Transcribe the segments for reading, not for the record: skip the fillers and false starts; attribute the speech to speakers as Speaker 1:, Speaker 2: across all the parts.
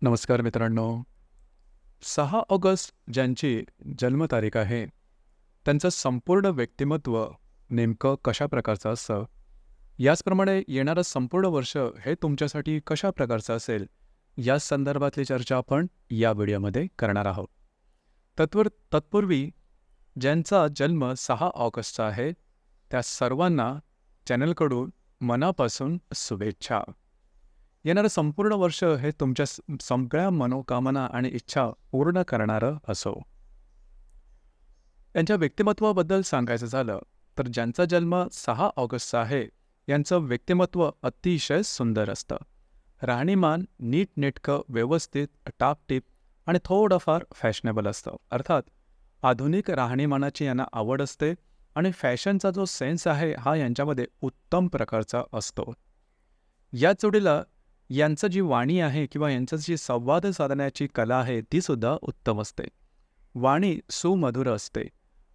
Speaker 1: नमस्कार मित्रांनो. 6 ऑगस्ट ज्यांची जन्मतारीख आहे, त्यांचं संपूर्ण व्यक्तिमत्व नेमकं कशा प्रकारचं असतं, याचप्रमाणे येणारं संपूर्ण वर्ष हे तुमच्यासाठी कशा प्रकारचं असेल, या संदर्भातली चर्चा आपण या व्हिडिओमध्ये करणार आहोत. तत्पूर्वी ज्यांचा जन्म 6 ऑगस्टचा आहे, त्या सर्वांना चॅनलकडून मनापासून शुभेच्छा. येणारं संपूर्ण वर्ष हे तुमच्या सगळ्या मनोकामना आणि इच्छा पूर्ण करणारं असो. यांच्या व्यक्तिमत्वाबद्दल सांगायचं झालं तर ज्यांचा जन्म 6 ऑगस्टचा आहे, यांचं व्यक्तिमत्व अतिशय सुंदर असतं. राहणीमान नीटनेटकं, व्यवस्थित, टापटीप आणि थोडंफार फॅशनेबल असतं. अर्थात आधुनिक राहणीमानाची यांना आवड असते आणि फॅशनचा जो सेन्स आहे हा यांच्यामध्ये उत्तम प्रकारचा असतो. या जोडीला यांचं जी वाणी आहे किंवा यांचं जी संवाद साधण्याची कला आहे ती सुद्धा उत्तम असते. वाणी सुमधुर असते.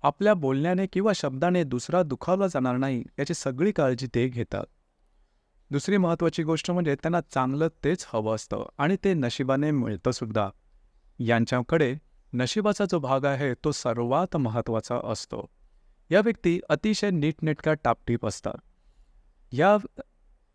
Speaker 1: आपल्या बोलण्याने किंवा शब्दाने दुसरा दुखावला जाणार नाही याची सगळी काळजी ते घेतात. दुसरी महत्त्वाची गोष्ट म्हणजे त्यांना चांगलं तेच हवं असतं आणि ते नशिबाने मिळतंसुद्धा. यांच्याकडे नशिबाचा जो भाग आहे तो सर्वात महत्त्वाचा असतो. या व्यक्ती अतिशय नीटनेटक्या टापटीप असतात. या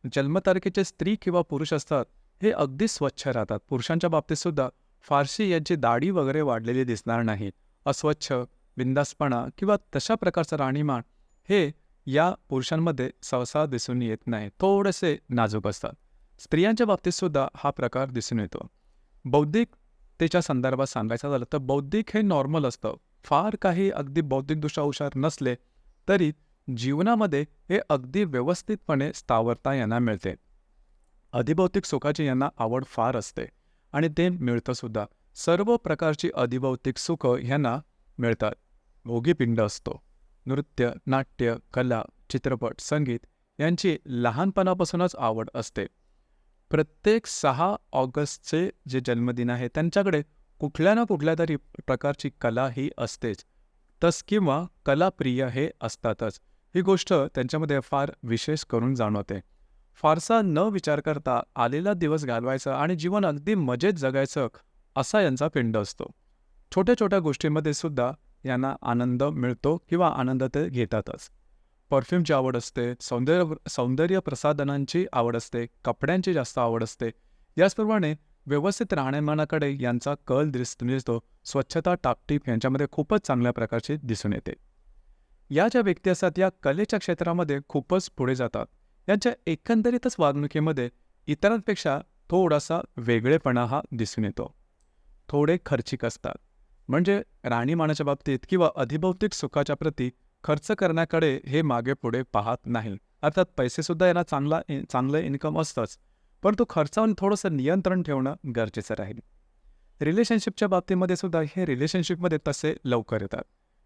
Speaker 1: जन्मतारखेचे स्त्री किंवा पुरुष असतात हे अगदी स्वच्छ राहतात. पुरुषांच्या बाबतीतसुद्धा फारशी यांची दाढी वगैरे वाढलेली दिसणार नाही. अस्वच्छ, बिंदासपणा किंवा तशा प्रकारचं राहणीमान हे या पुरुषांमध्ये सहसा दिसून येत नाही. थोडेसे नाजूक असतात. स्त्रियांच्या बाबतीतसुद्धा हा प्रकार दिसून येतो. बौद्धिकतेच्या संदर्भात सांगायचं झालं तर बौद्धिक हे नॉर्मल असतं. फार काही अगदी बौद्धिकदृष्ट्या हुशार नसले तरी जीवनामध्ये हे अगदी व्यवस्थितपणे स्थावरता यांना मिळते. अधिभौतिक सुखाची यांना आवड फार असते आणि ते मिळतंसुद्धा. सर्व प्रकारची अधिभौतिक सुख यांना मिळतात. भोगीपिंड असतो. नृत्य, नाट्य, कला, चित्रपट, संगीत यांची लहानपणापासूनच आवड असते. प्रत्येक 6 ऑगस्टचे जे जन्मदिन आहे त्यांच्याकडे कुठल्या ना कुठल्या तरी प्रकारची कला ही असतेच. किंवा कलाप्रिय हे असतातच. ही गोष्ट त्यांच्यामध्ये फार विशेष करून जाणवते. फारसा न विचार करता आलेला दिवस घालवायचा आणि जीवन अगदी मजेत जगायचं असा यांचा पिंड असतो. छोट्या छोट्या गोष्टींमध्ये सुद्धा यांना आनंद मिळतो किंवा आनंद ते घेतातच. परफ्यूमची आवड असते, सौंदर्य प्रसाधनांची आवड असते, कपड्यांची जास्त आवड असते. याचप्रमाणे व्यवस्थित राहणीमानाकडे यांचा कल दिसतो. स्वच्छता, टापटीप यांच्यामध्ये खूपच चांगल्या प्रकारची दिसून येते. या ज्या व्यक्ती असतात या कलेच्या क्षेत्रामध्ये खूपच पुढे जातात. यांच्या एकंदरीतच वागणुकीमध्ये इतरांपेक्षा थोडासा वेगळेपणा हा दिसून येतो. थोडे खर्चिक असतात. म्हणजे राहणीमानाच्या बाबतीत किंवा अधिभौतिक सुखाच्या प्रती खर्च करण्याकडे हे मागे पुढे पाहत नाही. अर्थात पैसेसुद्धा यांना चांगलं इन्कम असतंच, परंतु खर्चावर थोडंसं नियंत्रण ठेवणं गरजेचं राहील. रिलेशनशिपच्या बाबतीमध्ये सुद्धा हे रिलेशनशिपमध्ये तसे लवकर येतात.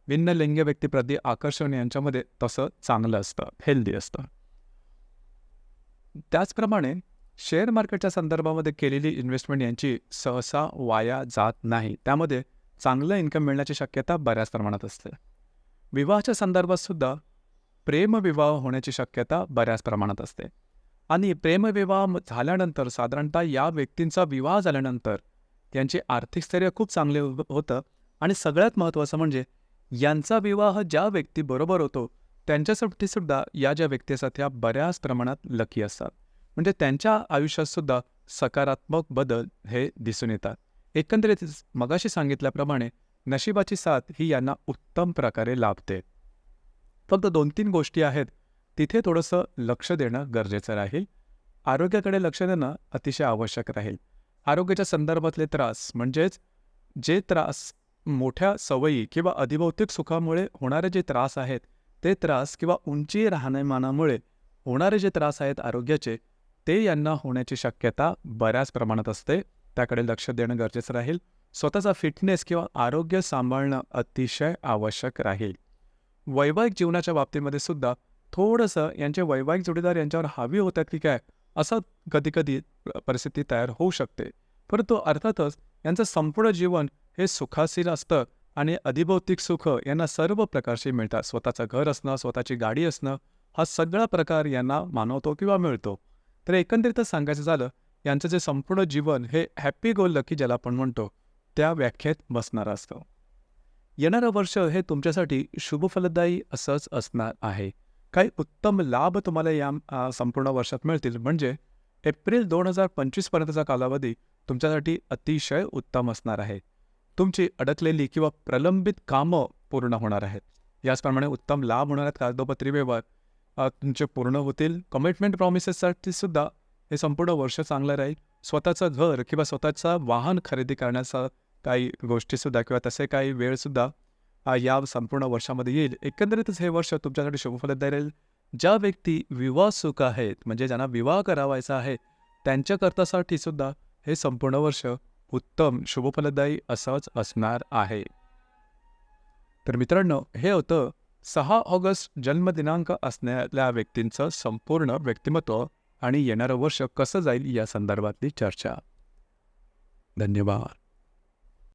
Speaker 1: भिन्न लिंगी व्यक्तीप्रती आकर्षण यांच्यामध्ये तसं चांगलं असतं, हेल्दी असतं. त्याचप्रमाणे शेअर मार्केटच्या संदर्भामध्ये केलेली इन्व्हेस्टमेंट यांची सहसा वाया जात नाही. त्यामध्ये चांगलं इन्कम मिळण्याची शक्यता बऱ्याच प्रमाणात असते. विवाहाच्या संदर्भात सुद्धा प्रेमविवाह होण्याची शक्यता बऱ्याच प्रमाणात असते. आणि प्रेमविवाह झाल्यानंतर साधारणतः या व्यक्तींचा विवाह झाल्यानंतर त्यांचे आर्थिक स्थैर्य खूप चांगले होतं आणि सगळ्यात महत्त्वाचं म्हणजे यांचा विवाह ज्या व्यक्तीबरोबर होतो त्यांच्यासाठी सुद्धा या ज्या व्यक्ती असतात ह्या बऱ्याच प्रमाणात लकी असतात. म्हणजे त्यांच्या आयुष्यातसुद्धा सकारात्मक बदल हे दिसून येतात. एकंदरीत मगाशी सांगितल्याप्रमाणे नशिबाची साथ ही यांना उत्तम प्रकारे लाभते. फक्त 2-3 गोष्टी आहेत तिथे थोडंसं लक्ष देणं गरजेचं राहील. आरोग्याकडे लक्ष देणं अतिशय आवश्यक राहील. आरोग्याच्या संदर्भातले त्रास म्हणजेच जे त्रास मोठ्या सवयी किंवा अधिभौतिक सुखामुळे होणारे जे त्रास आहेत ते त्रास किंवा उंची राहणीमानामुळे होणारे जे त्रास आहेत आरोग्याचे ते यांना होण्याची शक्यता बऱ्याच प्रमाणात असते. त्याकडे लक्ष देणं गरजेचं राहील. स्वतःचा फिटनेस किंवा आरोग्य सांभाळणं अतिशय आवश्यक राहील. वैवाहिक जीवनाच्या बाबतीमध्ये सुद्धा थोडंसं यांचे वैवाहिक जोडीदार यांच्यावर हावी होतात की काय असं कधीकधी परिस्थिती तयार होऊ शकते. परंतु अर्थातच यांचं संपूर्ण जीवन हे सुखासीन असतं आणि अधिभौतिक सुख यांना सर्व प्रकारचे मिळतात. स्वतःचं घर असणं, स्वतःची गाडी असणं हा सगळा प्रकार यांना मानवतो किंवा मिळतो. तर एकंदरीतच सांगायचं झालं यांचं जे संपूर्ण जीवन हे हॅपी गो लकी ज्याला आपण म्हणतो त्या व्याख्येत बसणारं असतं. येणारं वर्ष हे तुमच्यासाठी शुभफलदायी असंच असणार आहे. काही उत्तम लाभ तुम्हाला या संपूर्ण वर्षात मिळतील. म्हणजे एप्रिल 2025 पर्यंतचा कालावधी तुमच्यासाठी अतिशय उत्तम असणार आहे. तुमची अडकलेली किंवा प्रलंबित कामं पूर्ण होणार आहेत. याचप्रमाणे उत्तम लाभ होणार आहेत. कागदोपत्री व्यवहार तुमचे पूर्ण होतील. कमिटमेंट प्रॉमिसेससाठी सुद्धा हे संपूर्ण वर्ष चांगलं राहील. स्वतःचं घर किंवा स्वतःचं वाहन खरेदी करण्याचा काही गोष्टीसुद्धा किंवा तसे काही वेळसुद्धा या संपूर्ण वर्षामध्ये येईल. एकंदरीतच हे वर्ष तुमच्यासाठी शुभफलदायी राहील. ज्या व्यक्ती विवाहसुख आहेत, म्हणजे ज्यांना विवाह करावायचा आहे, त्यांच्याकरतासाठी सुद्धा हे संपूर्ण वर्ष उत्तम शुभफलदायी असंच असणार आहे. तर मित्रांनो, हे होतं 6 ऑगस्ट जन्मदिनांक असणाऱ्या व्यक्तींचं संपूर्ण व्यक्तिमत्व आणि येणारं वर्ष कसं जाईल या संदर्भातली चर्चा. धन्यवाद.